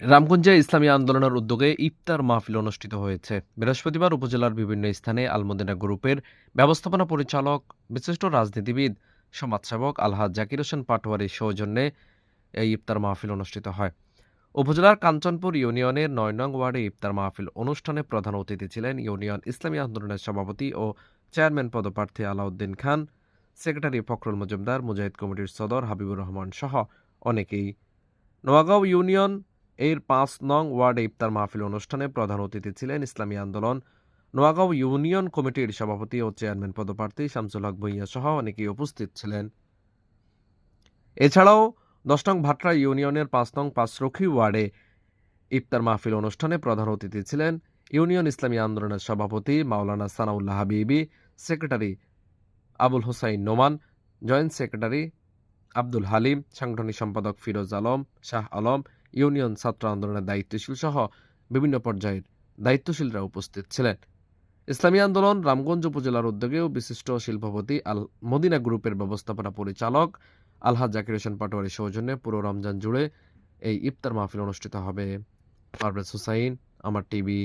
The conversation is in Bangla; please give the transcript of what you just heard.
রামগঞ্জে ইসলামী আন্দোলনের উদ্যোগে ইফতার মাহফিল অনুষ্ঠিত হয়েছে। বৃহস্পতিবার উপজেলার বিভিন্ন স্থানে আলমদিনা গ্রুপের ব্যবস্থাপনা পরিচালক, বিশিষ্ট রাজনীতিবিদ, সমাজসেবক আলহাজ জাকির হোসেন পাটোয়ারির সৌজন্যে এই ইফতার মাহফিল অনুষ্ঠিত হয়। উপজেলার কাঞ্চনপুর ইউনিয়নের ৯ নং ওয়ার্ডে ইফতার মাহফিল অনুষ্ঠানে প্রধান অতিথি ছিলেন ইউনিয়ন ইসলামী আন্দোলনের সভাপতি ও চেয়ারম্যান পদপ্রার্থী আলাউদ্দিন খান, সেক্রেটারি ফখরুল মজুমদার, মুজাহিদ কমিটির সদর হাবিবুর রহমান সহ অনেকেই। নোয়াগাঁও ইউনিয়ন এর ৫ নং ওয়ার্ডে ইফতার মাহফিল অনুষ্ঠানে প্রধান অতিথি ছিলেন ইসলামী আন্দোলন নোয়াগাঁও ইউনিয়ন কমিটির সভাপতি ও চেয়ারম্যান পদপ্রার্থী শামসুল হক ভূঁইয়া সহ অনেকেই উপস্থিত ছিলেন। এছাড়াও ১০ নং ভাটরা ইউনিয়নের ৫ নং পাঁচরখি ওয়ার্ডে ইফতার মাহফিল অনুষ্ঠানে প্রধান অতিথি ছিলেন ইউনিয়ন ইসলামী আন্দোলনের সভাপতি Maulana Sanaullah Habibi, secretary Abul Hossain Noman, joint secretary Abdul Halim, সাংগঠনিক সম্পাদক ফিরোজ আলম, শাহ আলম, ইউনিয়ন ছাত্র আন্দোলনের দায়িত্বশীল সহ বিভিন্ন পর্যায়ের দায়িত্বশীলরা উপস্থিত ছিলেন। ইসলামী আন্দোলন রামগঞ্জ উপজেলার উদ্যোগেও বিশিষ্ট শিল্পপতি আল মদিনা গ্রুপের ব্যবস্থাপনা পরিচালক আলহাজ জাকির হোসেন পাটোয়ারির সৌজন্যে পুরো রমজান জুড়ে এই ইফতার মাহফিল অনুষ্ঠিত হবে। পারভেজ হুসাইন, আমার টিভি।